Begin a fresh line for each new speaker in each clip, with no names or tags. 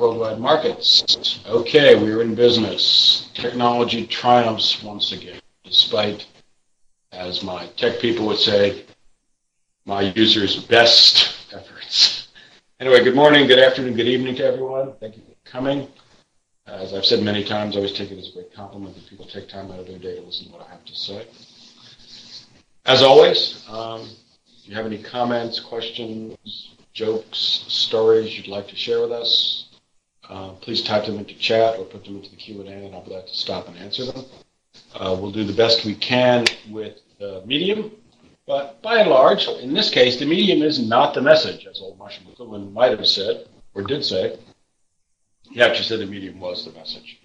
worldwide markets. Okay, we're in business. Technology triumphs once again, despite, as my tech people would say, my users' best efforts. Anyway, good morning, good afternoon, good evening to everyone. Thank you for coming. As I've said many times, I always take it as a great compliment that people take time out of their day to listen to what I have to say. As always, if you have any comments, questions, jokes, stories you'd like to share with us, please type them into chat or put them into the Q&A, and I'll be glad to stop and answer them. We'll do the best we can with the medium, but by and large, in this case, the medium is not the message, as old Marshall McLuhan might have said, or did say. He actually said the medium was the message.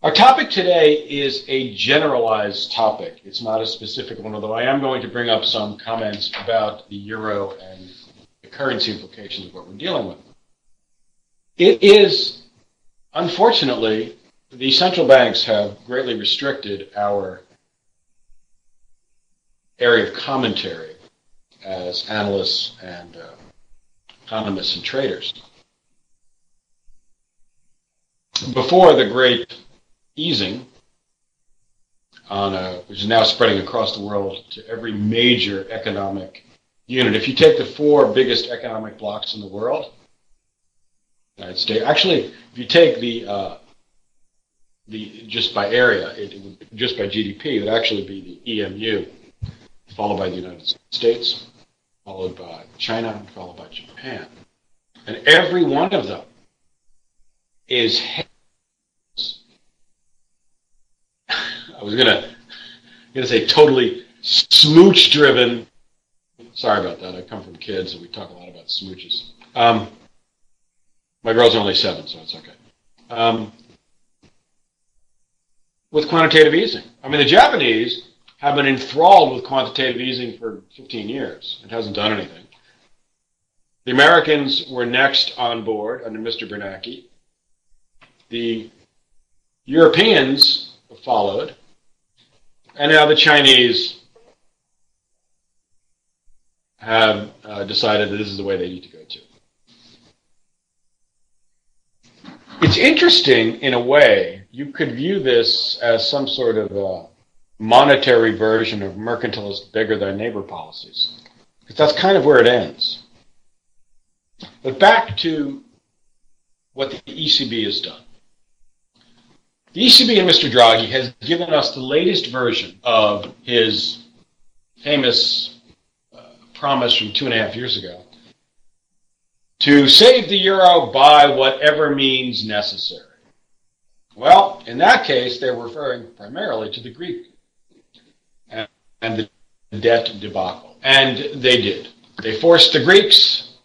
Our topic today is a generalized topic. It's not a specific one, although I am going to bring up some comments about the euro and the currency implications of what we're dealing with. It is, unfortunately, the central banks have greatly restricted our area of commentary as analysts and economists and traders. Before the great easing, which is now spreading across the world to every major economic unit. If you take the four biggest economic blocks in the world, United States. Actually, if you take the just by area, it would just by GDP, it would actually be the EMU, followed by the United States, followed by China, and followed by Japan, and every one of them is. I was gonna say totally smooch-driven. Sorry about that. I come from kids, and we talk a lot about smooches. My girls are only 7, so it's okay. With quantitative easing. I mean, the Japanese have been enthralled with quantitative easing for 15 years. It hasn't done anything. The Americans were next on board under Mr. Bernanke. The Europeans followed. And now the Chinese have decided that this is the way they need to go to. It's interesting, in a way, you could view this as some sort of a monetary version of mercantilist bigger-than-neighbor policies, because that's kind of where it ends. But back to what the ECB has done. The ECB and Mr. Draghi has given us the latest version of his famous promise from 2.5 years ago to save the euro by whatever means necessary. Well, in that case, they were referring primarily to the Greek and the debt debacle. And they did. They forced the Greeks.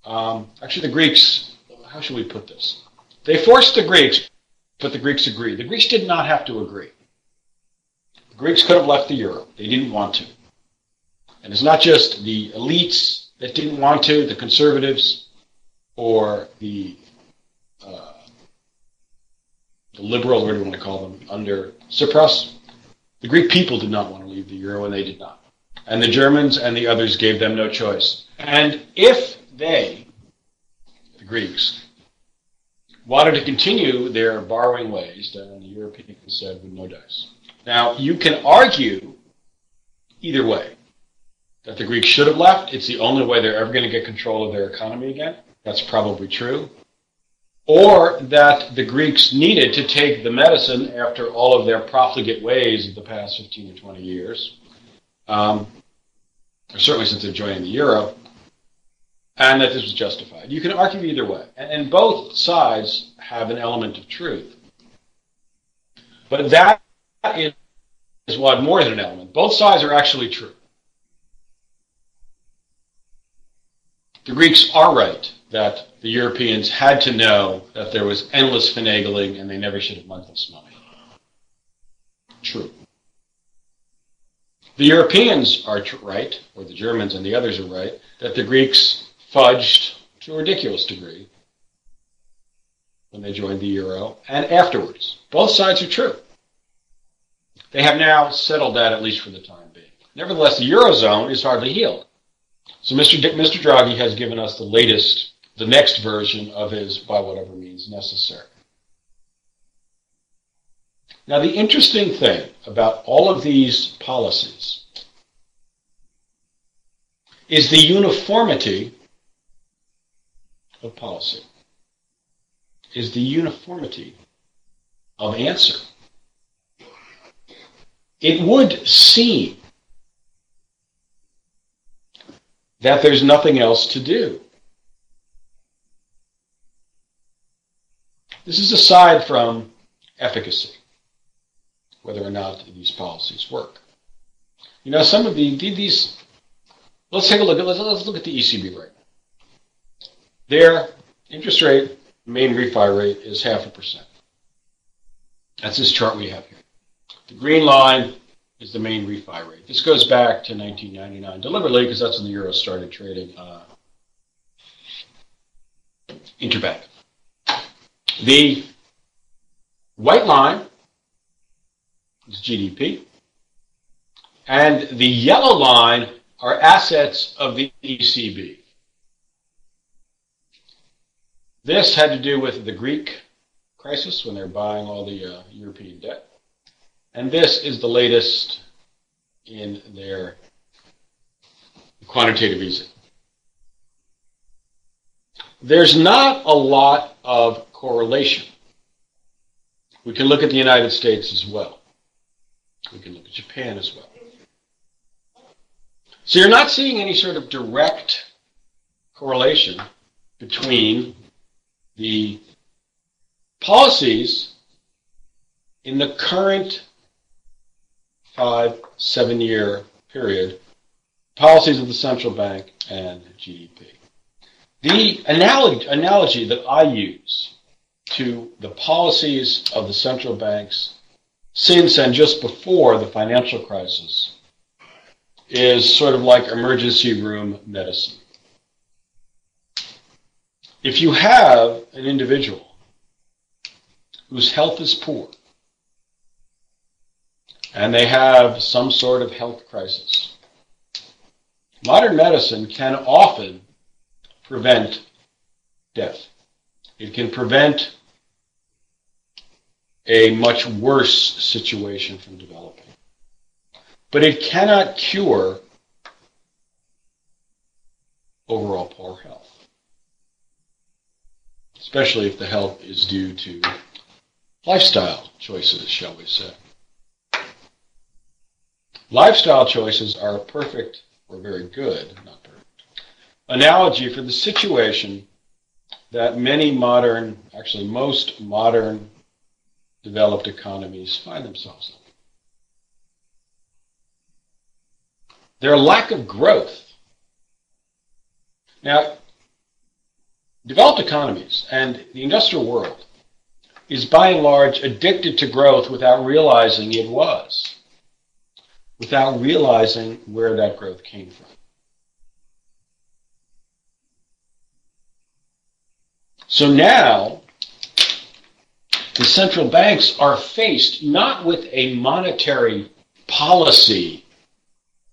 Actually, the Greeks, how should we put this? They forced the Greeks, but the Greeks agreed. The Greeks did not have to agree. The Greeks could have left the euro. They didn't want to. And it's not just the elites that didn't want to, the conservatives, or the liberals, whatever you want to call them, under Tsipras. The Greek people did not want to leave the euro, and they did not. And the Germans and the others gave them no choice. And if they, the Greeks, wanted to continue their borrowing ways, then the Europeans said with no dice. Now, you can argue either way. That the Greeks should have left. It's the only way they're ever going to get control of their economy again. That's probably true. Or that the Greeks needed to take the medicine after all of their profligate ways of the past 15 or 20 years, or certainly since they're joining the euro, and that this was justified. You can argue either way. And both sides have an element of truth. But that is what more than an element. Both sides are actually true. The Greeks are right that the Europeans had to know that there was endless finagling and they never should have lent this money. True. The Europeans are right, or the Germans and the others are right, that the Greeks fudged to a ridiculous degree when they joined the euro and afterwards. Both sides are true. They have now settled that, at least for the time being. Nevertheless, the eurozone is hardly healed. So Mr. Draghi has given us the latest the next version of his by whatever means necessary. Now, the interesting thing about all of these policies is the uniformity of policy, is the uniformity of answer. It would seem that there's nothing else to do. This is aside from efficacy, whether or not these policies work. You know, some of these. Let's take a look at let's look at the ECB right now. Their interest rate, main refi rate, is 0.5%. That's this chart we have here. The green line is the main refi rate. This goes back to 1999 deliberately because that's when the euro started trading interbank. The white line is GDP, and the yellow line are assets of the ECB. This had to do with the Greek crisis when they're buying all the European debt. And this is the latest in their quantitative easing. There's not a lot of correlation. We can look at the United States as well. We can look at Japan as well. So you're not seeing any sort of direct correlation between the policies in the current 5-7 year period, policies of the central bank and GDP. The analogy that I use to the policies of the central banks since and just before the financial crisis is sort of like emergency room medicine. If you have an individual whose health is poor and they have some sort of health crisis, modern medicine can often prevent death. It can prevent a much worse situation from developing. But it cannot cure overall poor health, especially if the health is due to lifestyle choices, shall we say. Lifestyle choices are a perfect, or very good, not perfect, analogy for the situation that many modern, actually most modern developed economies find themselves in. Their lack of growth. Now, developed economies and the industrial world is by and large addicted to growth without realizing it was, without realizing where that growth came from. So now, the central banks are faced not with a monetary policy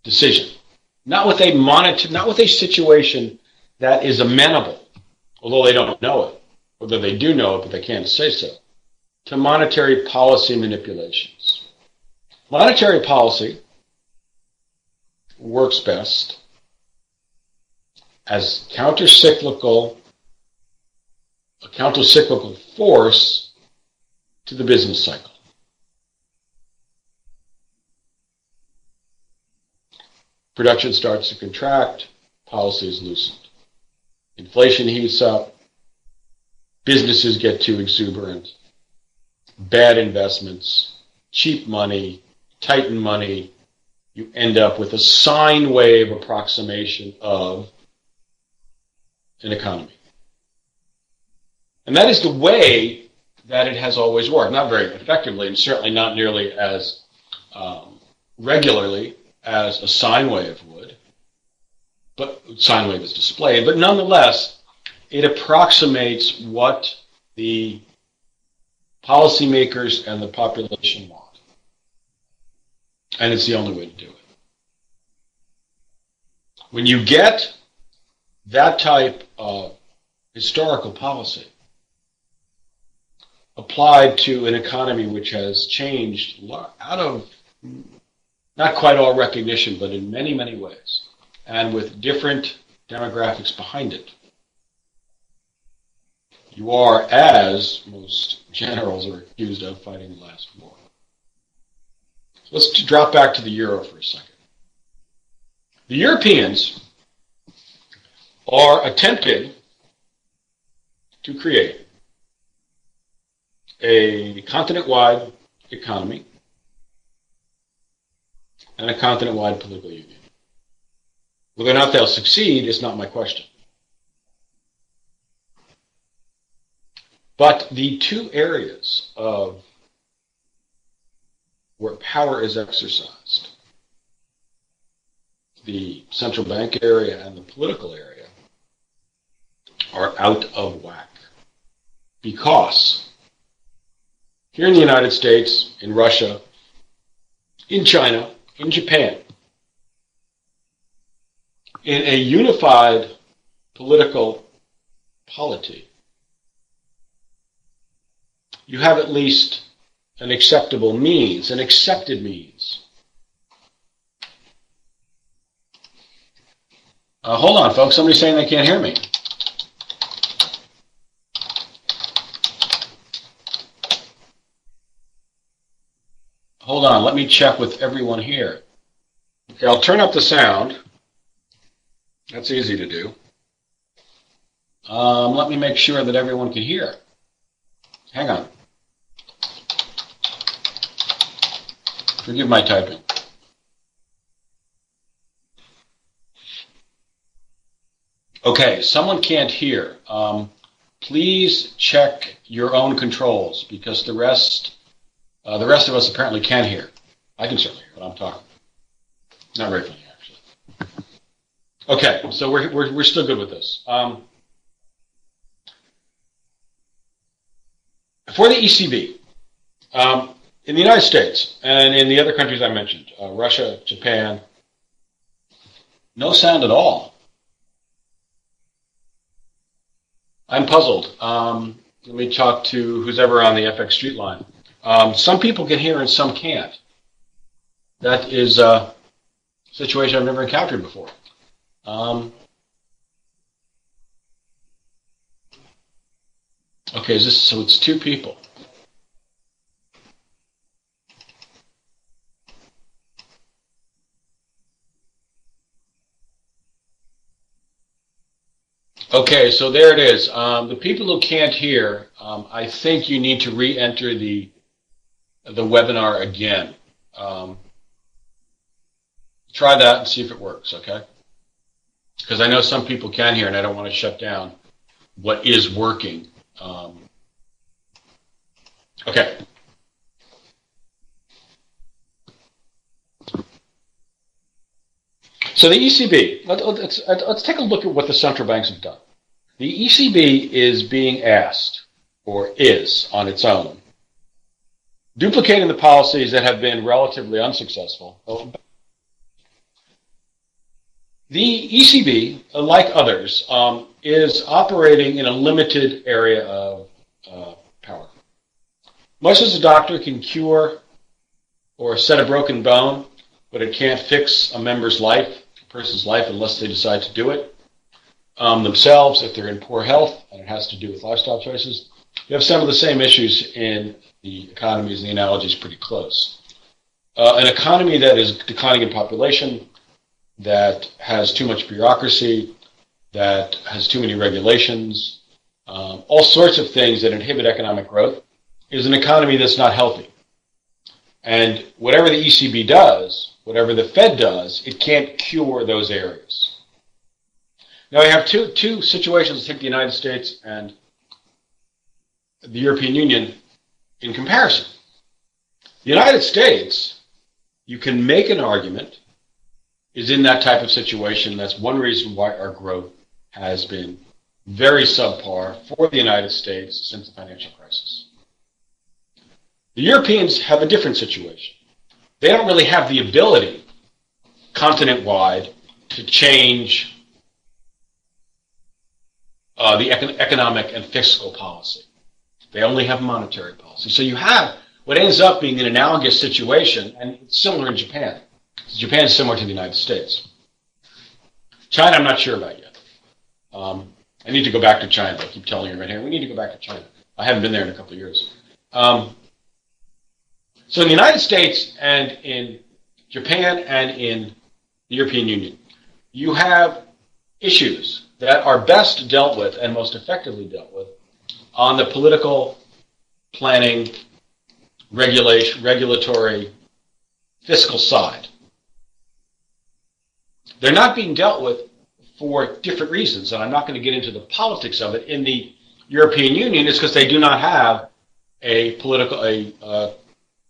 decision, not with a situation that is amenable, although they don't know it, although they do know it, but they can't say so, to monetary policy manipulations. Monetary policy works best as a counter-cyclical force to the business cycle. Production starts to contract, policy is loosened. Inflation heats up, businesses get too exuberant, bad investments, cheap money, tighten money, you end up with a sine wave approximation of an economy. And that is the way that it has always worked. Not very effectively, and certainly not nearly as regularly as a sine wave would. But sine wave is displayed. But nonetheless, it approximates what the policymakers and the population want. And it's the only way to do it. When you get that type of historical policy applied to an economy which has changed out of not quite all recognition, but in many, many ways, and with different demographics behind it. You are, as most generals are accused of, fighting the last war. Let's drop back to the euro for a second. The Europeans are attempting to create a continent-wide economy and a continent-wide political union. Whether or not they'll succeed is not my question. But the two areas of where power is exercised, the central bank area and the political area, are out of whack. Because here in the United States, in Russia, in China, in Japan, in a unified political polity, you have at least an acceptable means, an accepted means. Hold on, folks. Somebody's saying they can't hear me. Hold on. Let me check with everyone here. Okay, I'll turn up the sound. That's easy to do. Let me make sure that everyone can hear. Hang on. Forgive my typing. Okay, someone can't hear. Please check your own controls because the rest of us apparently can hear. I can certainly hear what I'm talking. Not very funny, actually. Okay, so we're still good with this. For the ECB, in the United States and in the other countries I mentioned, Russia, Japan, no sound at all. I'm puzzled. Let me talk to who's ever on the FX Street line. Some people can hear and some can't. That is a situation I've never encountered before. Okay, so it's two people. Okay, so there it is. The people who can't hear, I think you need to re-enter the webinar again. Try that and see if it works, okay? Because I know some people can hear and I don't want to shut down what is working. Okay. So the ECB, let's take a look at what the central banks have done. The ECB is being asked, or is on its own, duplicating the policies that have been relatively unsuccessful. The ECB, like others, is operating in a limited area of power. Much as a doctor can cure or set a broken bone, but it can't fix a member's life, a person's life, unless they decide to do it themselves if they're in poor health, and it has to do with lifestyle choices. You have some of the same issues in the economies, and the analogy is pretty close. An economy that is declining in population, that has too much bureaucracy, that has too many regulations, all sorts of things that inhibit economic growth, is an economy that's not healthy. And whatever the ECB does, whatever the Fed does, it can't cure those areas. Now we have two situations, take the United States and the European Union in comparison. The United States, you can make an argument, is in that type of situation. That's one reason why our growth has been very subpar for the United States since the financial crisis. The Europeans have a different situation. They don't really have the ability, continent-wide, to change the economic and fiscal policy. They only have monetary policy. So you have what ends up being an analogous situation, and it's similar in Japan. Japan is similar to the United States. China, I'm not sure about yet. I need to go back to China. I keep telling you right here, we need to go back to China. I haven't been there in a couple of years. So in the United States and in Japan and in the European Union, you have issues that are best dealt with and most effectively dealt with on the political, planning, regulatory, fiscal side. They're not being dealt with for different reasons, and I'm not going to get into the politics of it. In the European Union, it's because they do not have a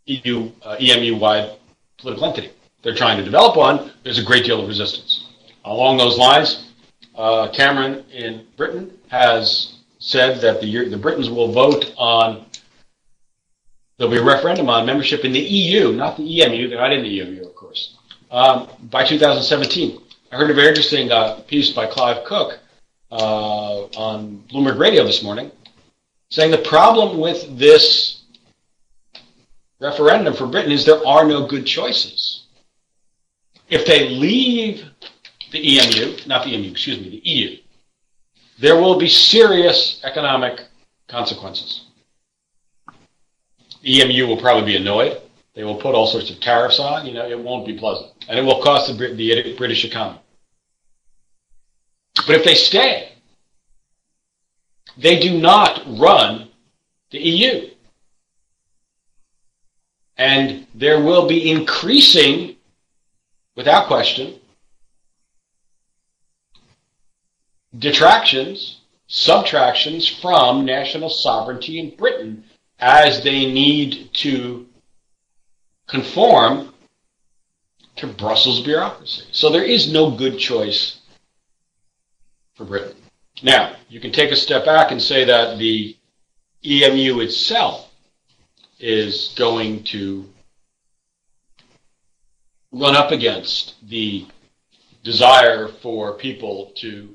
EU, EMU-wide political entity. They're trying to develop one. There's a great deal of resistance. Along those lines, Cameron in Britain has said that the Britons will vote on, there'll be a referendum on membership in the EU, not the EMU. They're not in the EMU, of course, by 2017. I heard a very interesting piece by Clive Cook on Bloomberg Radio this morning, saying the problem with this referendum for Britain is there are no good choices. If they leave the EMU, not the EMU, excuse me, the EU, there will be serious economic consequences. The EMU will probably be annoyed. They will put all sorts of tariffs on. It won't be pleasant. And it will cost the British economy. But if they stay, they do not run the EU. And there will be increasing, without question, detractions, subtractions from national sovereignty in Britain as they need to conform to Brussels bureaucracy. So there is no good choice for Britain. Now, you can take a step back and say that the EMU itself is going to run up against the desire for people to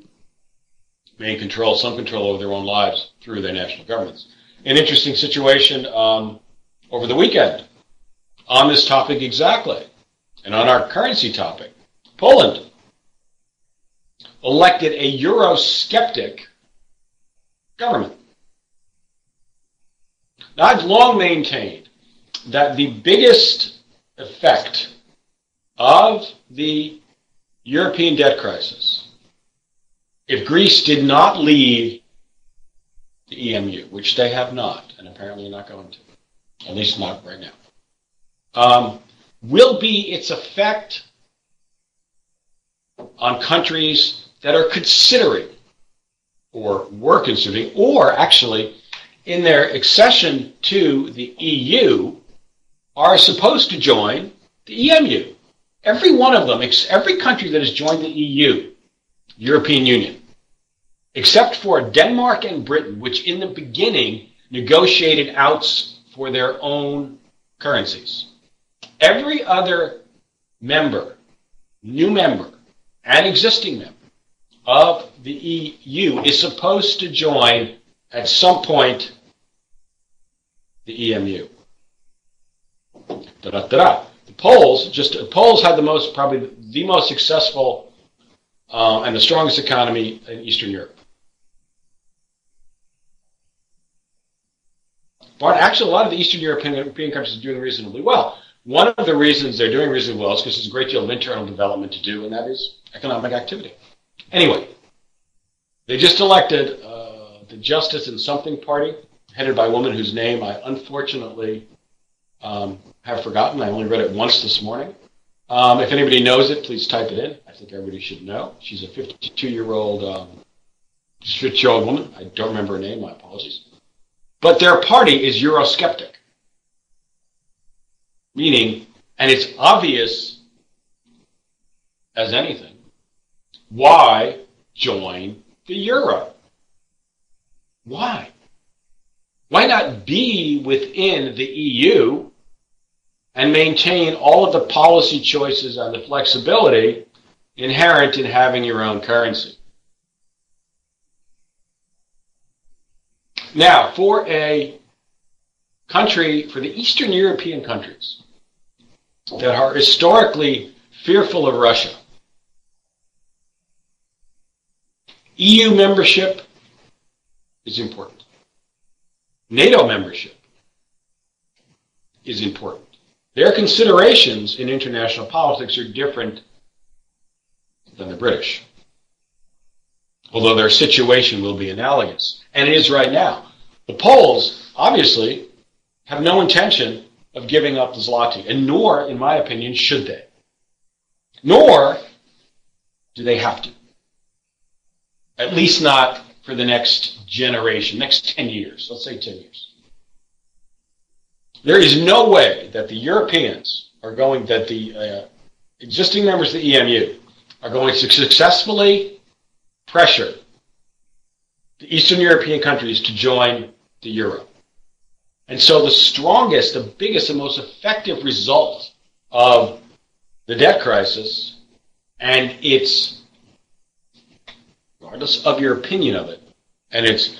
maintain some control over their own lives through their national governments. An interesting situation over the weekend on this topic exactly, and on our currency topic. Poland elected a Eurosceptic government. Now, I've long maintained that the biggest effect of the European debt crisis, if Greece did not leave the EMU, which they have not, and apparently not going to, at least not right now, will be its effect on countries that are considering, or were considering, or actually in their accession to the EU are supposed to join the EMU. Every one of them, every country that has joined the EU, European Union, except for Denmark and Britain, which in the beginning negotiated outs for their own currencies. Every other member, new member, and existing member of the EU is supposed to join at some point the EMU. The Poles had probably the most successful and the strongest economy in Eastern Europe. But actually, a lot of the Eastern European countries are doing reasonably well. One of the reasons they're doing reasonably well is because there's a great deal of internal development to do, and that is economic activity. Anyway, they just elected the Justice and Something Party, headed by a woman whose name I unfortunately have forgotten. I only read it once this morning. If anybody knows it, please type it in. I think everybody should know. She's a 52-year-old woman. I don't remember her name. My apologies. But their party is Eurosceptic, meaning, and it's obvious as anything, why join the euro? Why? Why not be within the EU and maintain all of the policy choices and the flexibility inherent in having your own currency? Now, for a country, for the Eastern European countries that are historically fearful of Russia, EU membership is important. NATO membership is important. Their considerations in international politics are different than the British, although their situation will be analogous, and it is right now. The Poles, obviously, have no intention of giving up the zloty, and nor, in my opinion, should they. Nor do they have to. At least not for the next generation, next 10 years. Let's say 10 years. There is no way that the Europeans are going, that the existing members of the EMU are going to successfully pressure the Eastern European countries to join the euro. And so the strongest, the biggest, and most effective result of the debt crisis and its, regardless of your opinion of it, and its,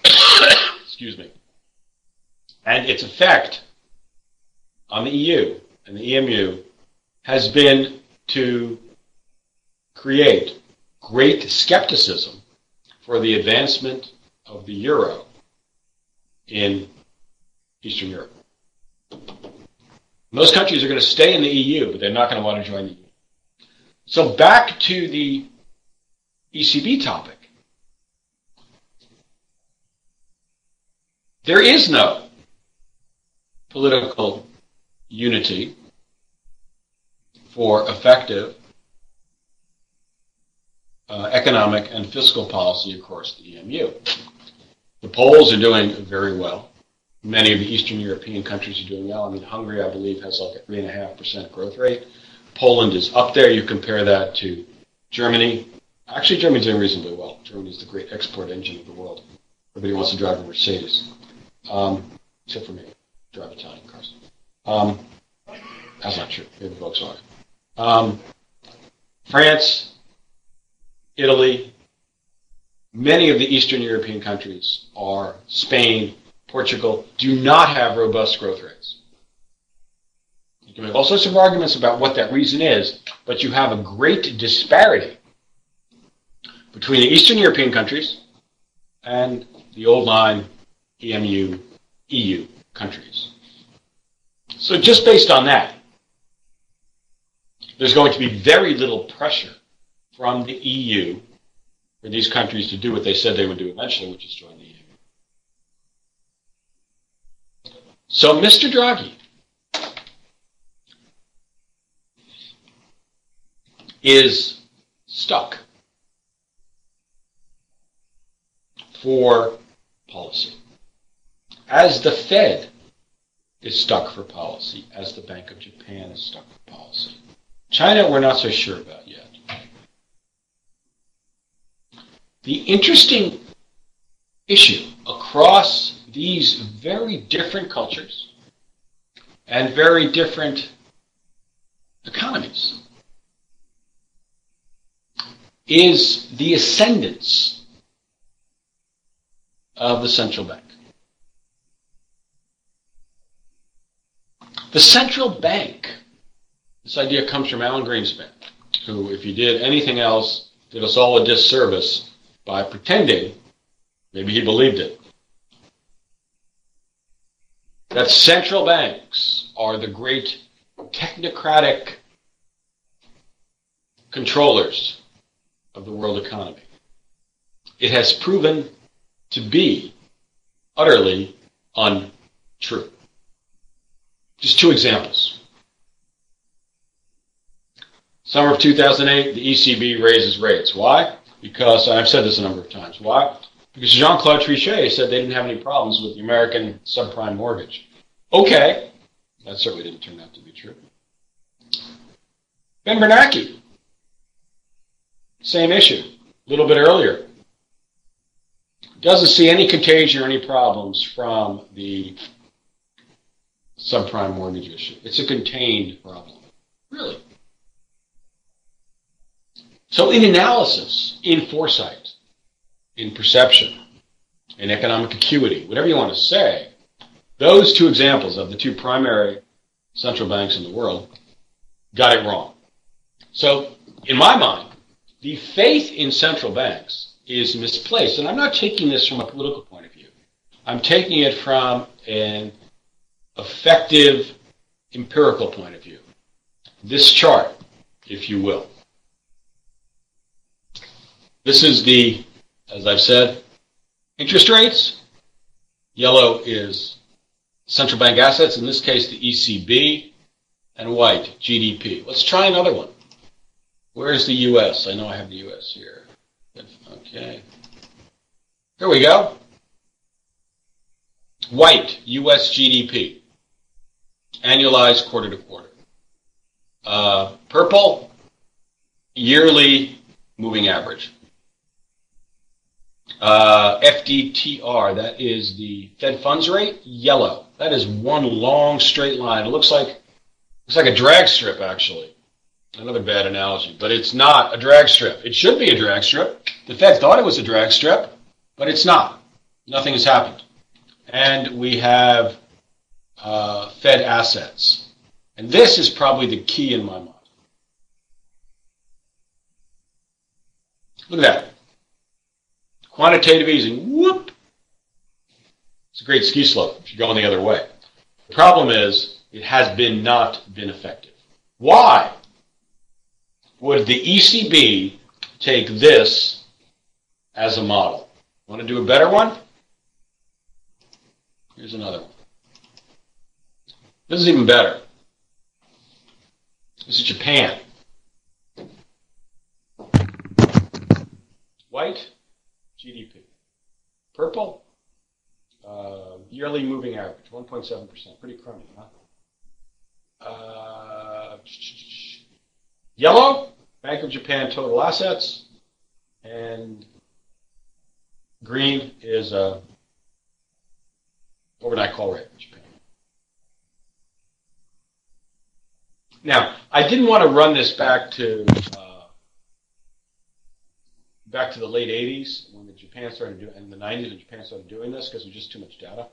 excuse me, and its effect on the EU and the EMU has been to create great skepticism for the advancement of the euro in Eastern Europe. Most countries are going to stay in the EU, but they're not going to want to join the EU. So back to the ECB topic. There is no political unity for effective economic and fiscal policy across the EMU. The Poles are doing very well. Many of the Eastern European countries are doing well. I mean, Hungary, I believe, has like a 3.5% growth rate. Poland is up there. You compare that to Germany. Actually, Germany's doing reasonably well. Germany is the great export engine of the world. Everybody wants to drive a Mercedes, except for me. Drive Italian cars. That's not true. Maybe Volkswagen. France, Italy, many of the Eastern European countries are, Spain, Portugal, do not have robust growth rates. You can make all sorts of arguments about what that reason is, but you have a great disparity between the Eastern European countries and the old line EMU, EU countries. So just based on that, there's going to be very little pressure from the EU for these countries to do what they said they would do eventually, which is join the EU. So Mr. Draghi is stuck for policy, as the Fed is stuck for policy, as the Bank of Japan is stuck for policy. China, we're not so sure about yet. The interesting issue across these very different cultures and very different economies is the ascendance of the central bank. The central bank, this idea comes from Alan Greenspan, who, if he did anything else, did us all a disservice by pretending, maybe he believed it, that central banks are the great technocratic controllers of the world economy. It has proven to be utterly untrue. Just two examples. Summer of 2008, the ECB raises rates. Why? Because, I've said this a number of times. Why? Because Jean-Claude Trichet said they didn't have any problems with the American subprime mortgage. Okay. That certainly didn't turn out to be true. Ben Bernanke, same issue, a little bit earlier. Doesn't see any contagion or any problems from the subprime mortgage issue. It's a contained problem. Really. So in analysis, in foresight, in perception, in economic acuity, whatever you want to say, those two examples of the two primary central banks in the world got it wrong. So, in my mind, the faith in central banks is misplaced. And I'm not taking this from a political point of view. I'm taking it from an effective empirical point of view. This chart, if you will. This is the, as I've said, interest rates. Yellow is central bank assets, in this case the ECB, and white, GDP. Let's try another one. Where's the U.S.? I know I have the U.S. here. Okay. Here we go. White, U.S. GDP. Annualized quarter to quarter. Purple, yearly moving average. FDTR, that is the Fed funds rate. Yellow, that is one long straight line. It looks like a drag strip, actually. Another bad analogy, but it's not a drag strip. It should be a drag strip. The Fed thought it was a drag strip, but it's not. Nothing has happened. And we have Fed assets. And this is probably the key in my mind. Look at that. Quantitative easing. Whoop! It's a great ski slope if you're going the other way. The problem is it has not been effective. Why would the ECB take this as a model? Want to do a better one? Here's another one. This is even better. This is Japan. White, GDP. Purple, yearly moving average, 1.7%. Pretty crummy, huh? Yellow, Bank of Japan total assets, and green is overnight call rate in Japan. Now, I didn't want to run this back to the late 80s when Japan started doing, and the 90s when Japan started doing this because there's just too much data.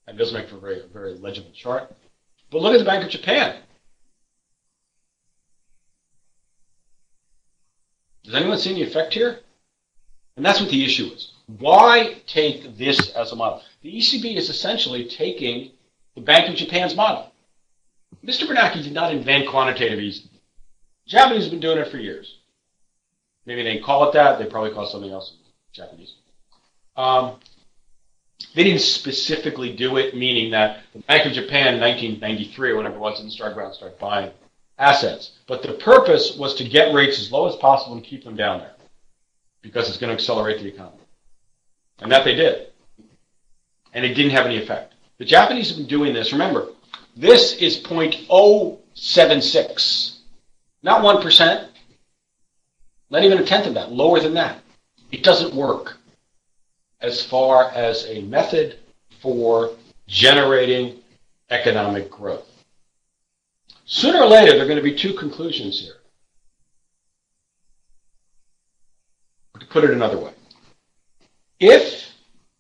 It doesn't make for a very legible chart. But look at the Bank of Japan. Does anyone see any effect here? And that's what the issue is. Why take this as a model? The ECB is essentially taking the Bank of Japan's model. Mr. Bernanke did not invent quantitative easing. The Japanese have been doing it for years. Maybe they didn't call it that. They probably call it something else in Japanese. They didn't specifically do it, meaning that the Bank of Japan in 1993 or whenever it was didn't start buying assets. But the purpose was to get rates as low as possible and keep them down there because it's going to accelerate the economy. And that they did. And it didn't have any effect. The Japanese have been doing this. Remember, this is 0.076. Not 1%. Not even a tenth of that. Lower than that. It doesn't work as far as a method for generating economic growth. Sooner or later, there are going to be two conclusions here. To put it another way, if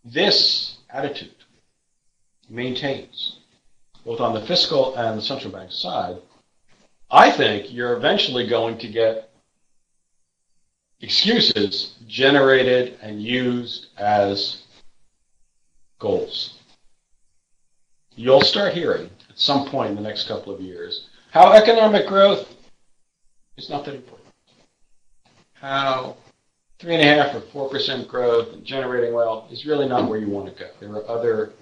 this attitude maintains, both on the fiscal and the central bank side, I think you're eventually going to get excuses generated and used as goals. You'll start hearing at some point in the next couple of years how economic growth is not that important. How 3.5% or 4% growth and generating wealth is really not where you want to go. There are other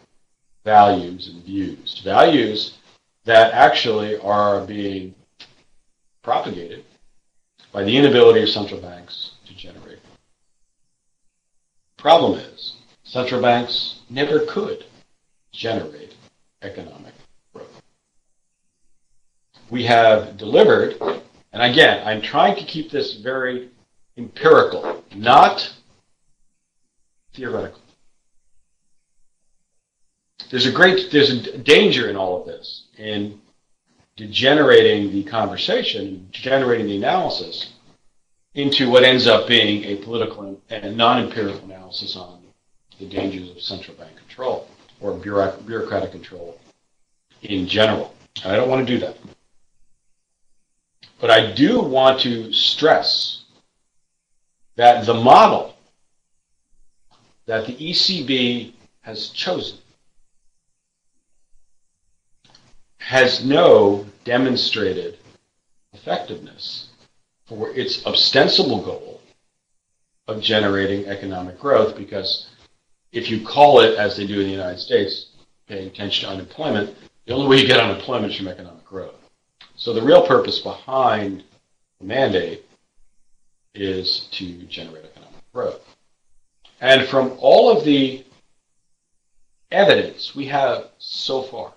values and views. Values that actually are being propagated by the inability of central banks to generate. Problem is, central banks never could generate economic growth. We have delivered, and again, I'm trying to keep this very empirical, not theoretical. There's a danger in all of this, in degenerating the conversation, degenerating the analysis into what ends up being a political and non-empirical analysis on the dangers of central bank control or bureaucratic control in general. And I don't want to do that. But I do want to stress that the model that the ECB has chosen has no demonstrated effectiveness for its ostensible goal of generating economic growth, because if you call it, as they do in the United States, paying attention to unemployment, the only way you get unemployment is from economic growth. So the real purpose behind the mandate is to generate economic growth. And from all of the evidence we have so far,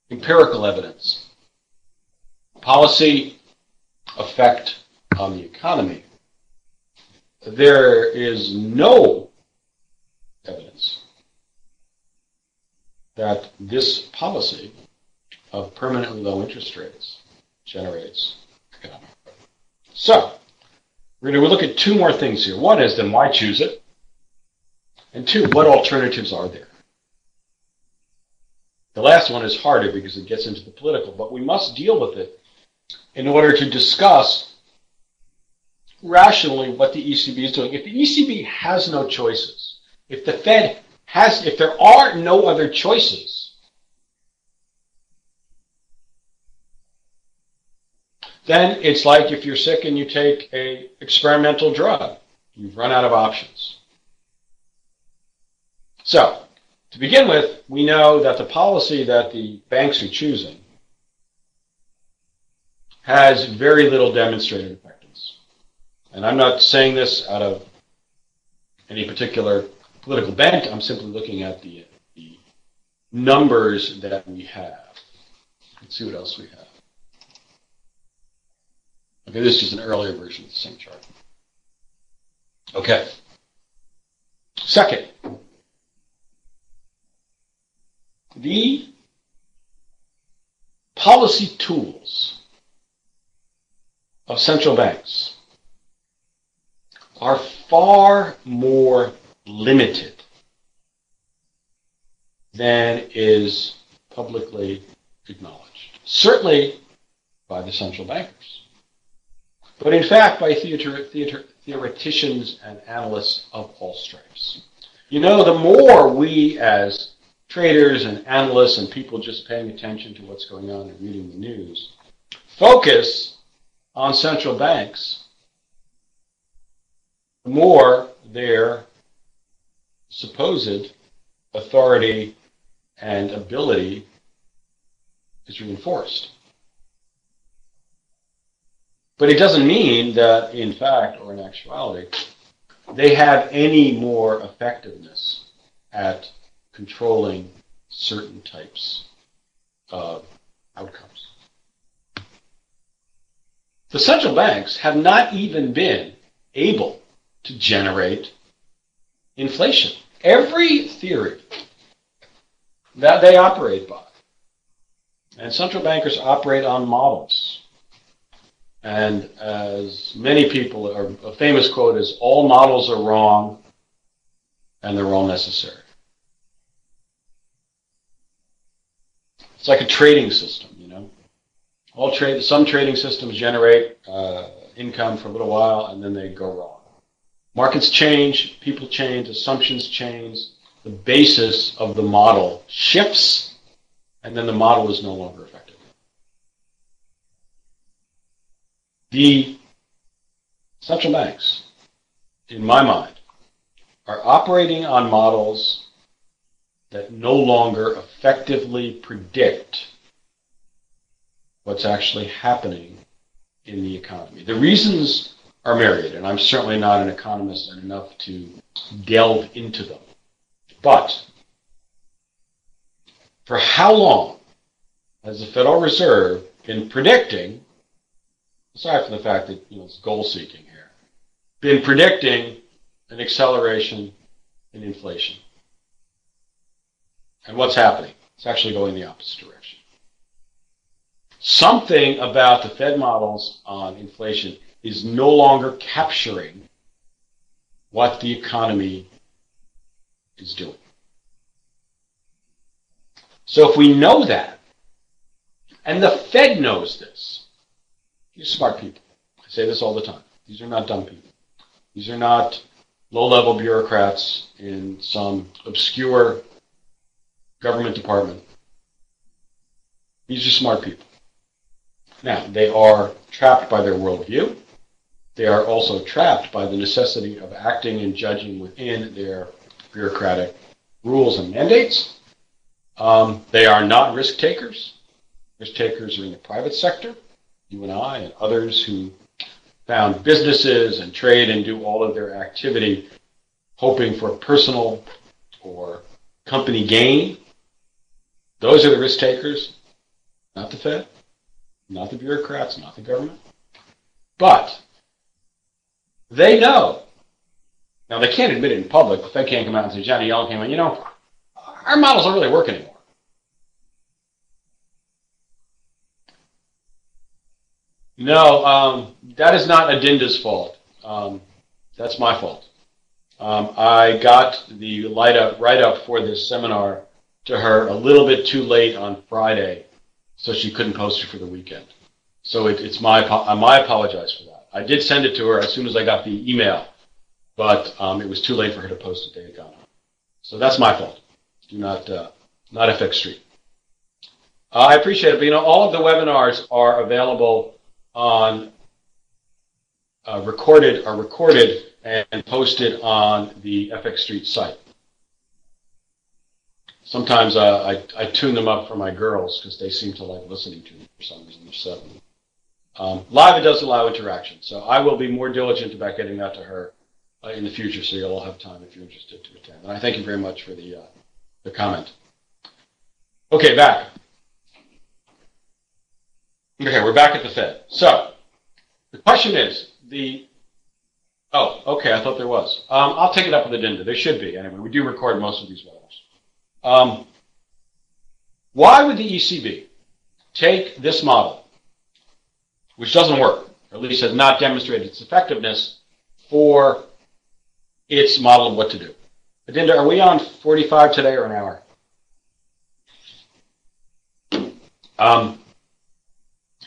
empirical evidence, policy effect on the economy, there is no evidence that this policy of permanently low interest rates generates economic growth. So, we're going to look at two more things here. One is, then why choose it? And two, what alternatives are there? The last one is harder because it gets into the political, but we must deal with it in order to discuss rationally what the ECB is doing. If the ECB has no choices, if the Fed has, if there are no other choices, then it's like if you're sick and you take an experimental drug. You've run out of options. So, to begin with, we know that the policy that the banks are choosing has very little demonstrated effectiveness. And I'm not saying this out of any particular political bent. I'm simply looking at the numbers that we have. Let's see what else we have. Okay, this is just an earlier version of the same chart. Okay. Second, the policy tools of central banks are far more limited than is publicly acknowledged. Certainly by the central bankers. But in fact, by theoreticians and analysts of all stripes. You know, the more we as traders and analysts and people just paying attention to what's going on and reading the news focus on central banks, the more their supposed authority and ability is reinforced. But it doesn't mean that, in fact, or in actuality, they have any more effectiveness at controlling certain types of outcomes. The central banks have not even been able to generate inflation. Every theory that they operate by, and central bankers operate on models. And as many people, or a famous quote is, all models are wrong and they're all necessary. It's like a trading system, you know. Some trading systems generate income for a little while and then they go wrong. Markets change, people change, assumptions change, the basis of the model shifts, and then the model is no longer effective. The central banks, in my mind, are operating on models that no longer effectively predict what's actually happening in the economy. The reasons are myriad, and I'm certainly not an economist and enough to delve into them. But for how long has the Federal Reserve been predicting, aside from the fact that it's goal-seeking here, been predicting an acceleration in inflation? And what's happening? It's actually going the opposite direction. Something about the Fed models on inflation is no longer capturing what the economy is doing. So if we know that, and the Fed knows this, these are smart people. I say this all the time. These are not dumb people. These are not low-level bureaucrats in some obscure government department. These are smart people. Now, they are trapped by their worldview. They are also trapped by the necessity of acting and judging within their bureaucratic rules and mandates. They are not risk takers. Risk takers are in the private sector, you and I and others who found businesses and trade and do all of their activity hoping for personal or company gain. Those are the risk takers, not the Fed, not the bureaucrats, not the government. But they know. Now, they can't admit it in public. The Fed can't come out and say, Johnny Yellen came in, our models don't really work anymore. No, that is not Adinda's fault. That's my fault. I got the write-up for this seminar to her a little bit too late on Friday, so she couldn't post it for the weekend. So I apologize for that. I did send it to her as soon as I got the email, but it was too late for her to post it. They had gone on. So that's my fault. Do not FX Street. I appreciate it, but all of the webinars are available on recorded and posted on the FX Street site. Sometimes I tune them up for my girls because they seem to like listening to them for some reason. So live, it does allow interaction. So I will be more diligent about getting that to her in the future, so you'll all have time if you're interested to attend. And I thank you very much for the comment. Okay, back. Okay, we're back at the Fed. So the question is okay, I thought there was. I'll take it up with Adinda. There should be. Anyway, we do record most of these webinars. Why would the ECB take this model, which doesn't work, or at least has not demonstrated its effectiveness, for its model of what to do? Adinda, are we on 45 today or an hour?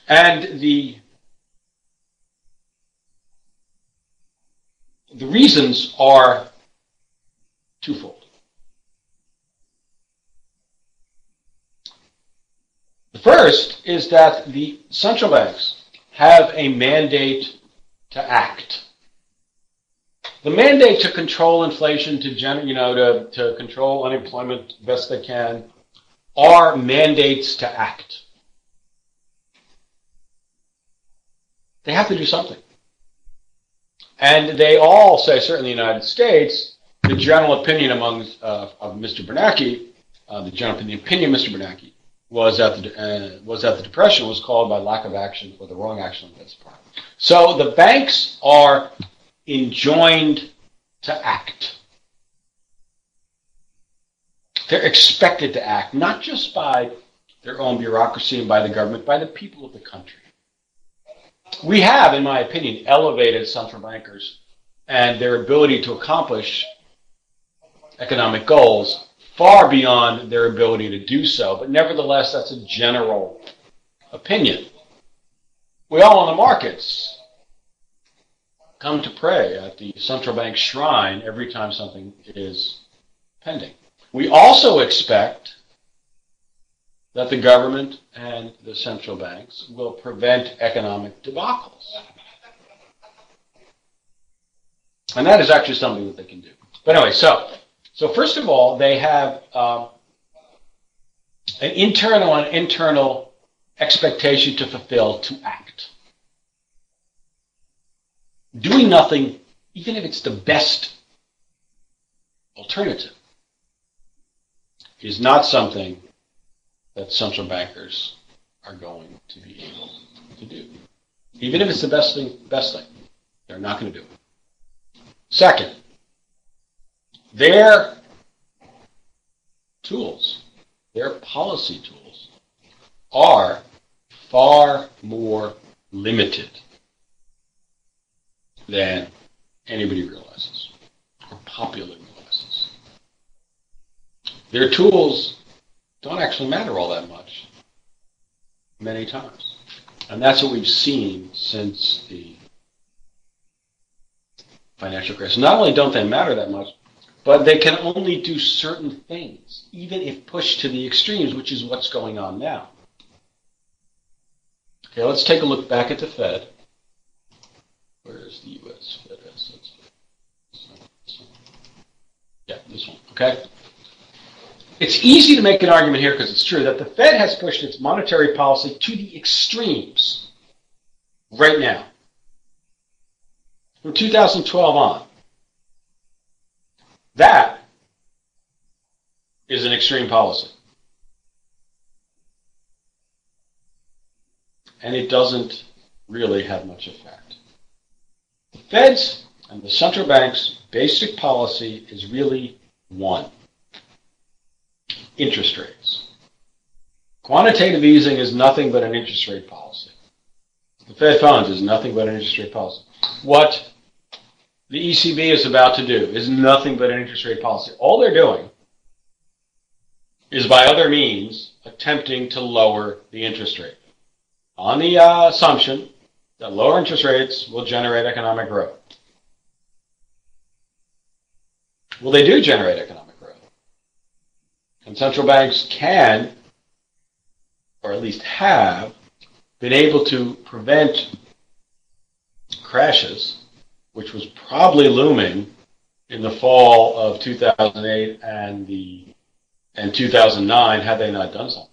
And the reasons are twofold. The first is that the central banks have a mandate to act. The mandate to control inflation, to control unemployment best they can, are mandates to act. They have to do something. And they all say, certainly in the United States, the general opinion of Mr. Bernanke, the opinion of Mr. Bernanke was that the Depression was caused by lack of action or the wrong action on its part. So the banks are enjoined to act. They're expected to act, not just by their own bureaucracy and by the government, by the people of the country. We have, in my opinion, elevated central bankers and their ability to accomplish economic goals far beyond their ability to do so. But nevertheless, that's a general opinion. We all in the markets come to pray at the central bank shrine every time something is pending. We also expect that the government and the central banks will prevent economic debacles. And that is actually something that they can do. But anyway, so first of all, they have an internal expectation to fulfill, to act. Doing nothing, even if it's the best alternative, is not something that central bankers are going to be able to do. Even if it's the best thing, they're not going to do it. Second, their tools, their policy tools, are far more limited than anybody realizes, or popular realizes. their tools don't actually matter all that much many times. And that's what we've seen since the financial crisis. Not only don't they matter that much, but they can only do certain things, even if pushed to the extremes, which is what's going on now. Okay, let's take a look back at the Fed. Where is the U.S. Fed assets? Yeah, this one, okay? It's easy to make an argument here, because it's true, that the Fed has pushed its monetary policy to the extremes right now. From 2012 on. That is an extreme policy. And it doesn't really have much effect. The Fed's and the central bank's basic policy is really one: interest rates. Quantitative easing is nothing but an interest rate policy. The Fed funds is nothing but an interest rate policy. What the ECB is about to do is nothing but an interest rate policy. All they're doing is, by other means, attempting to lower the interest rate on the assumption that lower interest rates will generate economic growth. Well, they do generate economic growth. And central banks can, or at least have, been able to prevent crashes, which was probably looming in the fall of 2008 and 2009 had they not done something.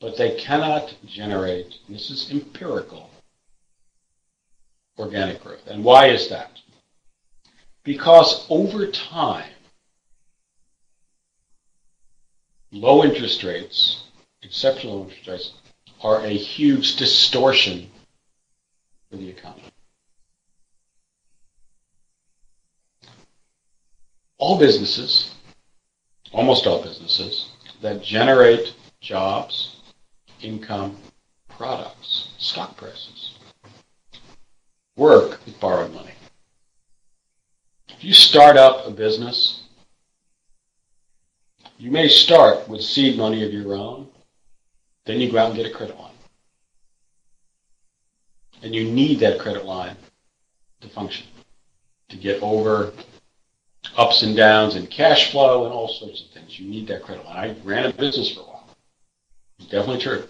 But they cannot generate, and this is empirical, organic growth. And why is that? Because over time, low interest rates, exceptional low interest rates, are a huge distortion for the economy. All businesses, almost all businesses, that generate jobs, income, products, stock prices, work with borrowed money. If you start up a business, you may start with seed money of your own, then you go out and get a credit line. And you need that credit line to function, to get over ups and downs in cash flow and all sorts of things. You need that credit line. I ran a business for a while. It's definitely true.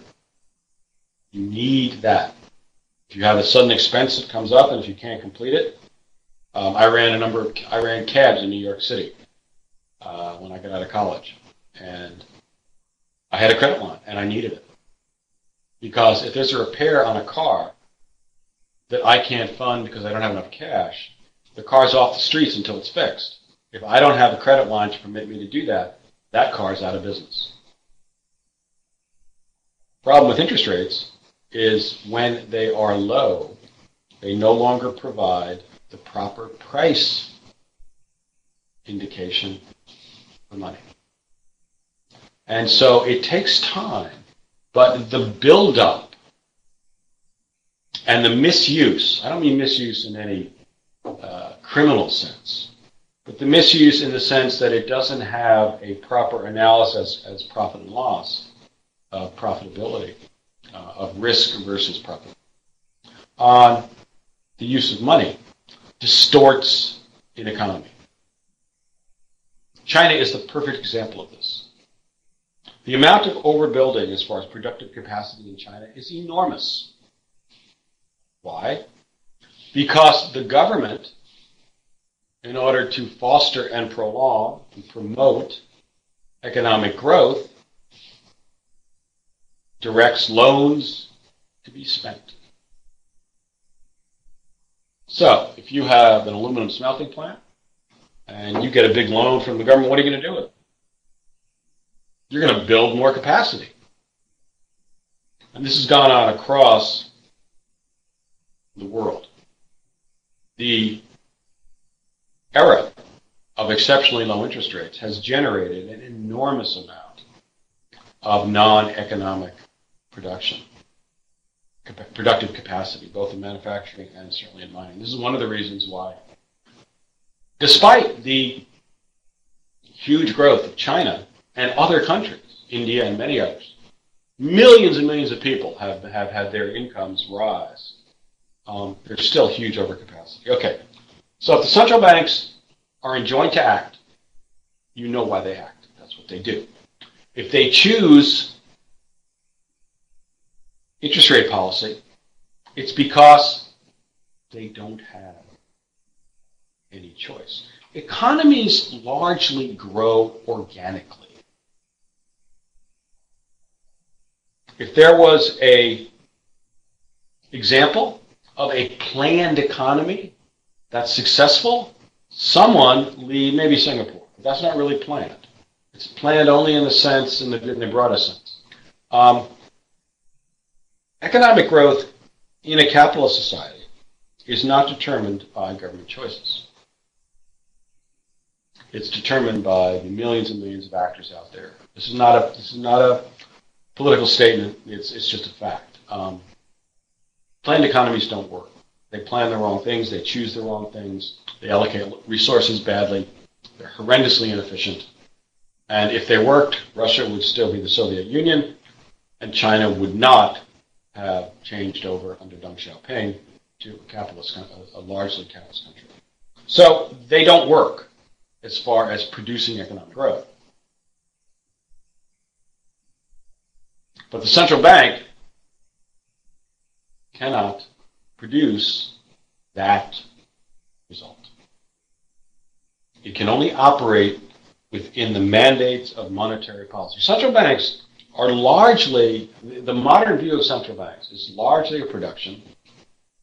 You need that. If you have a sudden expense that comes up, and if you can't complete it, I ran cabs in New York City when I got out of college, and I had a credit line, and I needed it because if there's a repair on a car that I can't fund because I don't have enough cash, the car's off the streets until it's fixed. If I don't have a credit line to permit me to do that, that car's out of business. Problem with interest rates is when they are low, they no longer provide the proper price indication for money. And so it takes time, but the buildup and the misuse, I don't mean misuse in any criminal sense, but the misuse in the sense that it doesn't have a proper analysis as profit and loss, of profitability, of risk versus profit, on the use of money, distorts an economy. China is the perfect example of this. The amount of overbuilding as far as productive capacity in China is enormous. Why? Because the government, in order to foster and prolong and promote economic growth, directs loans to be spent. So, if you have an aluminum smelting plant and you get a big loan from the government, what are you going to do with it? You're going to build more capacity. And this has gone on across the world. The era of exceptionally low interest rates has generated an enormous amount of non-economic production, productive capacity, both in manufacturing and certainly in mining. This is one of the reasons why, despite the huge growth of China and other countries, India and many others, millions and millions of people have had their incomes rise. There's still huge overcapacity. Okay, so if the central banks are enjoined to act, you know why they act. That's what they do. If they choose interest rate policy, it's because they don't have any choice. Economies largely grow organically. If there was an example of a planned economy that's successful, someone, maybe Singapore, but that's not really planned. It's planned only in the broader sense. Economic growth in a capitalist society is not determined by government choices. It's determined by the millions and millions of actors out there. This is not a political statement. It's just a fact. Planned economies don't work. They plan the wrong things. They choose the wrong things. They allocate resources badly. They're horrendously inefficient. And if they worked, Russia would still be the Soviet Union, and China would not have changed over under Deng Xiaoping to a largely capitalist country. So they don't work as far as producing economic growth. But the central bank cannot produce that result. It can only operate within the mandates of monetary policy. Central banks are largely, the modern view of central banks is largely a production,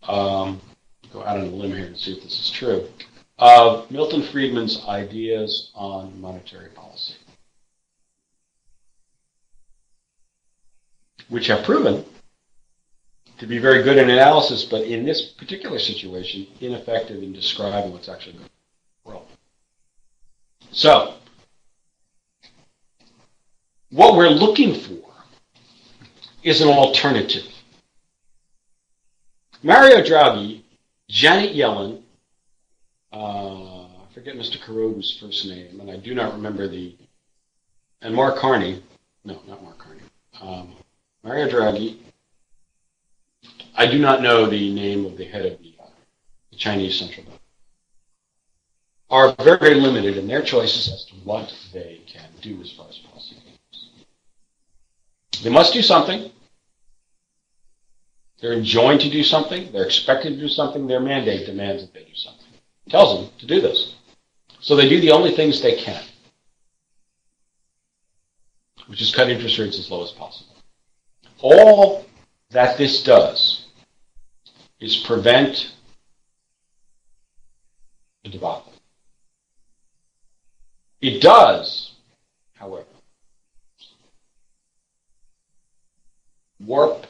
go out on a limb here and see if this is true, of Milton Friedman's ideas on monetary policy, which have proven to be very good in analysis, but in this particular situation, ineffective in describing what's actually going on in the world. So, what we're looking for is an alternative. Mario Draghi, Janet Yellen, I forget Mr. Kuroda's first name, and I do not remember and Mark Carney, no, not Mark Carney, Mario Draghi, I do not know the name of the head of the Chinese central bank, are very, very limited in their choices as to what they can do as far as policy goes. They must do something. They're enjoined to do something. They're expected to do something. Their mandate demands that they do something. It tells them to do this. So they do the only things they can, which is cut interest rates as low as possible. All that this does is prevent a debacle. It does, however, warp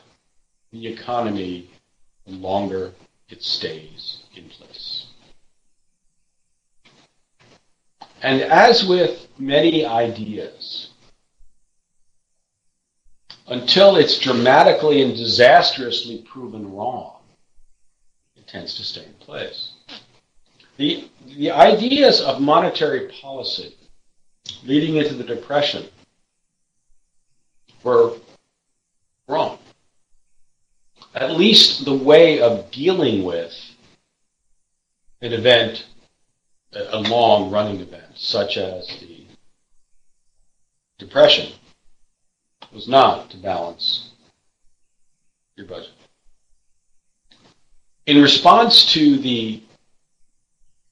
the economy the longer it stays in place. And as with many ideas, until it's dramatically and disastrously proven wrong, it tends to stay in place. The ideas of monetary policy leading into the Depression were wrong. At least the way of dealing with an event, a long-running event, such as the Depression, was not to balance your budget. In response to the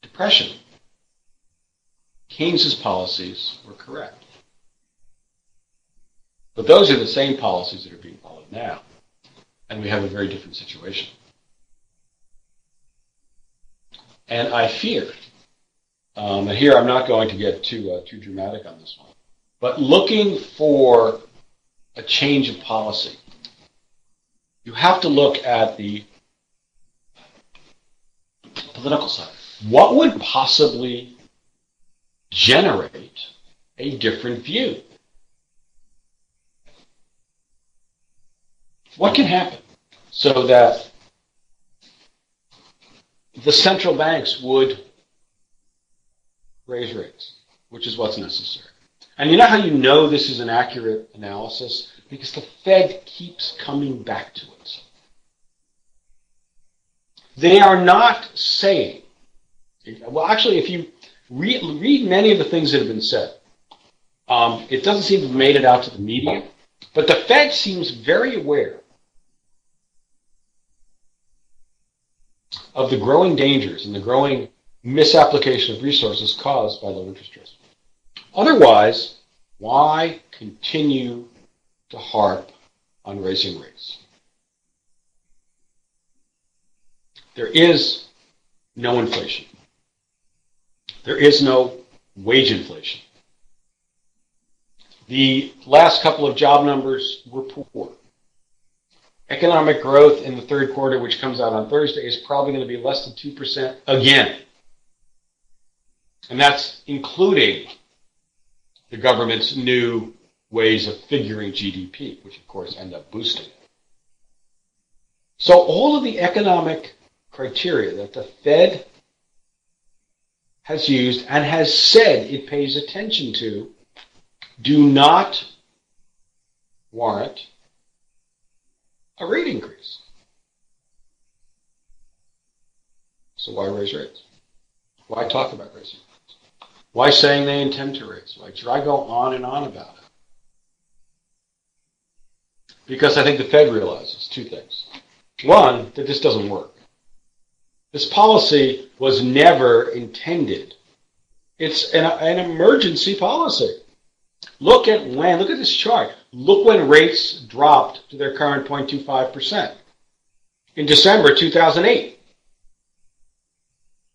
Depression, Keynes's policies were correct. But those are the same policies that are being followed now. And we have a very different situation. And I fear, and here I'm not going to get too dramatic on this one, but looking for a change of policy, you have to look at the political side. What would possibly generate a different view? What can happen so that the central banks would raise rates? which is what's necessary. And you know how you know this is an accurate analysis? Because the Fed keeps coming back to it. They are not saying, well, actually, if you read many of the things that have been said, it doesn't seem to have made it out to the media, but the Fed seems very aware of the growing dangers and the growing misapplication of resources caused by low interest rates. Otherwise, why continue to harp on raising rates? There is no inflation. There is no wage inflation. The last couple of job numbers were poor. Economic growth in the third quarter, which comes out on Thursday, is probably going to be less than 2% again. And that's including the government's new ways of figuring GDP, which of course end up boosting it. So all of the economic criteria that the Fed has used and has said it pays attention to do not warrant a rate increase. So why raise rates? Why talk about raising rates? Why saying they intend to raise? Why should I go on and on about it? Because I think the Fed realizes two things. One, that this doesn't work. This policy was never intended. It's an emergency policy. Look at this chart. Look when rates dropped to their current 0.25% in December 2008.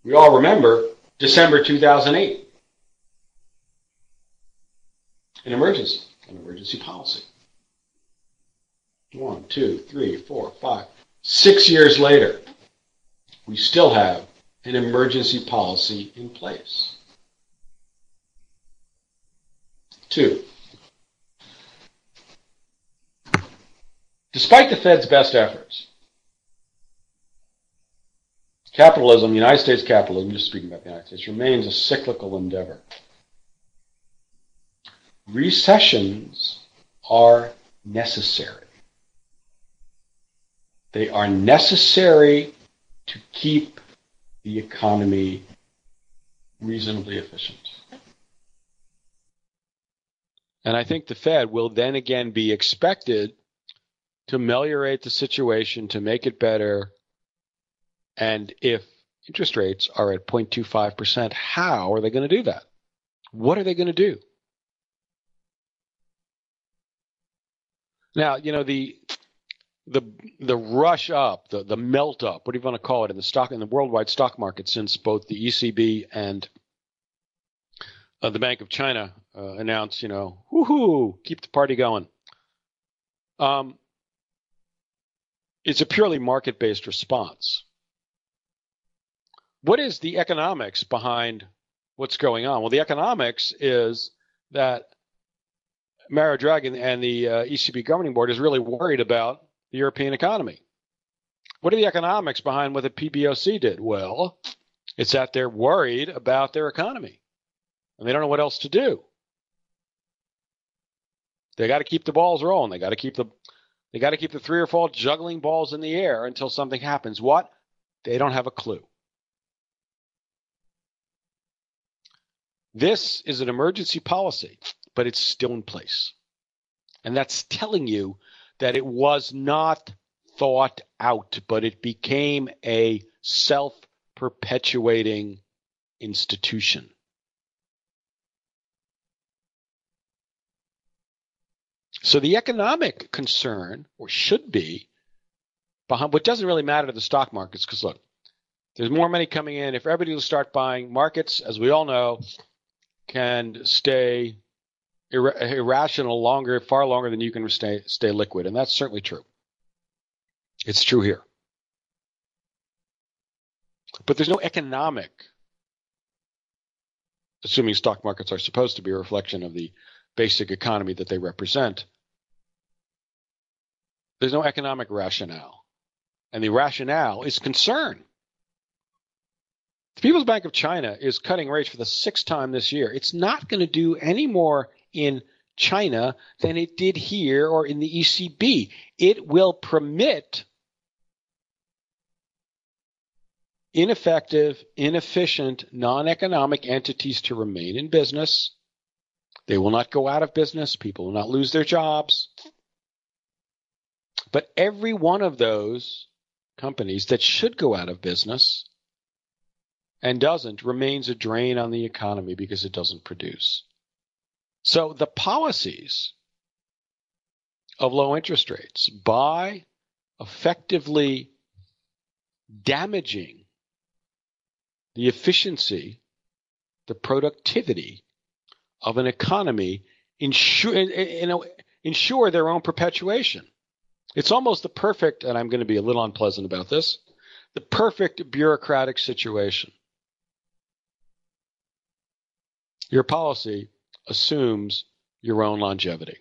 We all remember December 2008. An emergency policy. 1, 2, 3, 4, 5, 6 years later, we still have an emergency policy in place. 2, despite the Fed's best efforts, capitalism, United States capitalism, just speaking about the United States, remains a cyclical endeavor. Recessions are necessary. They are necessary to keep the economy reasonably efficient. And I think the Fed will then again be expected to ameliorate the situation, to make it better. And if interest rates are at 0.25%, how are they going to do that? What are they going to do? Now, you know, the rush up, the melt up, what do you want to call it, in the worldwide stock market since both the ECB and the Bank of China announced, woohoo, keep the party going. It's a purely market-based response. What is the economics behind what's going on? Well, the economics is that Mario Draghi and the ECB governing board is really worried about the European economy. What are the economics behind what the PBOC did? Well, it's that they're worried about their economy, and they don't know what else to do. They got to keep the balls rolling. They got to keep the 3 or 4 juggling balls in the air until something happens. What? They don't have a clue. This is an emergency policy, but it's still in place. And that's telling you that it was not thought out, but it became a self-perpetuating institution. So the economic concern, or should be, behind what doesn't really matter to the stock markets, because look, there's more money coming in. If everybody will start buying, markets, as we all know, can stay irrational far longer than you can stay liquid, and that's certainly true. It's true here. But there's no economic, assuming stock markets are supposed to be a reflection of the basic economy that they represent, there's no economic rationale. And the rationale is concern.
The People's Bank of China is cutting rates for the 6th time this year. It's not going to do any more in China than it did here or in the ECB. It will permit ineffective, inefficient, non-economic entities to remain in business. They will not go out of business. People will not lose their jobs. But every one of those companies that should go out of business and doesn't remains a drain on the economy because it doesn't produce. So the policies of low interest rates, by effectively damaging the efficiency, the productivity of an economy, ensure their own perpetuation. It's almost the perfect, and I'm going to be a little unpleasant about this, the perfect bureaucratic situation. Your policy assumes your own longevity,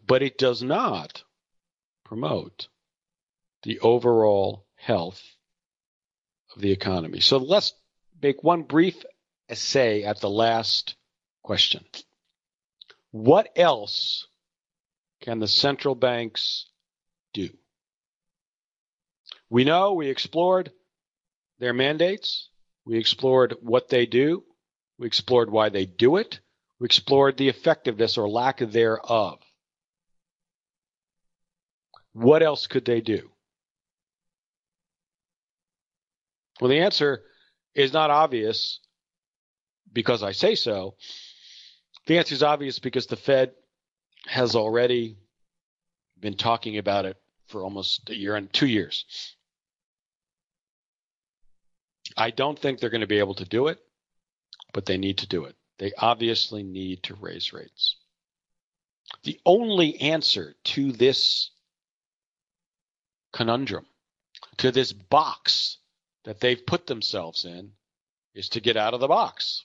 but it does not promote the overall health of the economy. So let's make one brief essay at the last question. What else can the central banks do? We know we explored their mandates. We explored what they do. We explored why they do it. We explored the effectiveness or lack thereof. What else could they do? Well, the answer is not obvious because I say so. The answer is obvious because the Fed has already been talking about it for almost a year and 2 years. I don't think they're going to be able to do it, but they need to do it. They obviously need to raise rates. The only answer to this conundrum, to this box that they've put themselves in, is to get out of the box.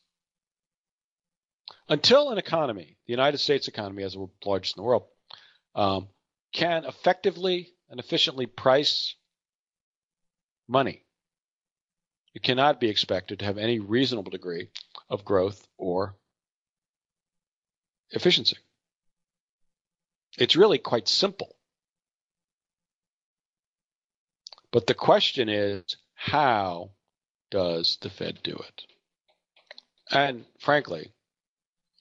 Until an economy, the United States economy, as the largest in the world, can effectively and efficiently price money, it cannot be expected to have any reasonable degree of growth or efficiency. It's really quite simple. But the question is, how does the Fed do it? And frankly,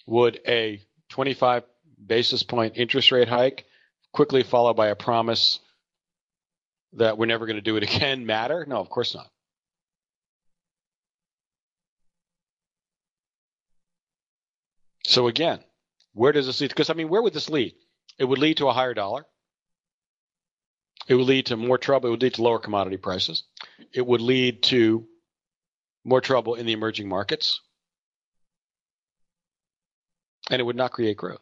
would a 25 basis point interest rate hike quickly followed by a promise that we're never going to do it again matter? No, of course not. So again, where does this lead? Because, where would this lead? It would lead to a higher dollar. It would lead to more trouble. It would lead to lower commodity prices. It would lead to more trouble in the emerging markets. And it would not create growth.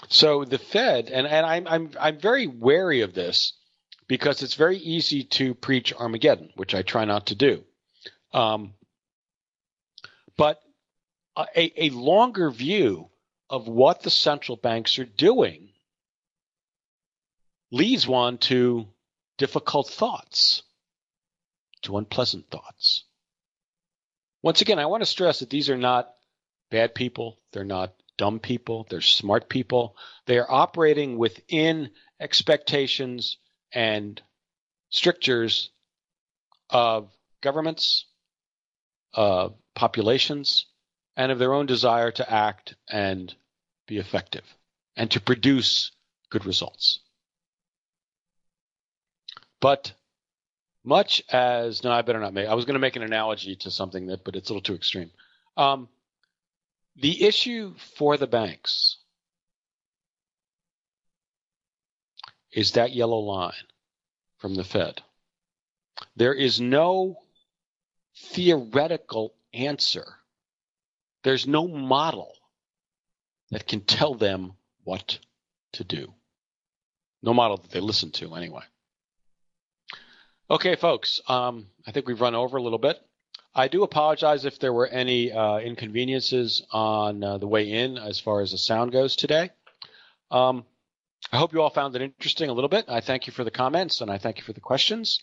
So the Fed, and I'm very wary of this because it's very easy to preach Armageddon, which I try not to do. But a longer view of what the central banks are doing leads one to difficult thoughts, to unpleasant thoughts. Once again, I want to stress that these are not bad people. They're not dumb people. They're smart people. They are operating within expectations and strictures of governments, of populations, and of their own desire to act and be effective and to produce good results. But much as, no, I better not make, I was going to make an analogy to something but it's a little too extreme. The issue for the banks is that yellow line from the Fed. There is no theoretical answer. There's no model that can tell them what to do. No model that they listen to anyway. Okay, folks, I think we've run over a little bit. I do apologize if there were any inconveniences on the way in as far as the sound goes today. I hope you all found it interesting a little bit. I thank you for the comments and I thank you for the questions.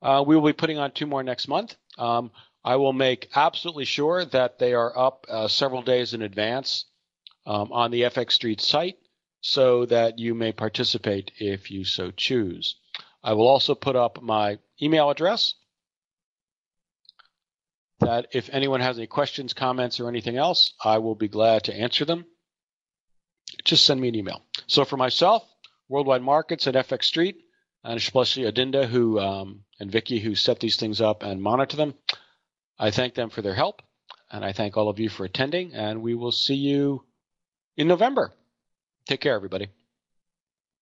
We will be putting on 2 more next month. I will make absolutely sure that they are up several days in advance on the FX Street site so that you may participate if you so choose. I will also put up my email address that if anyone has any questions, comments, or anything else, I will be glad to answer them. Just send me an email. So for myself, Worldwide Markets at FX Street, and especially Adinda and Vicky who set these things up and monitor them, I thank them for their help, and I thank all of you for attending, and we will see you in November. Take care, everybody.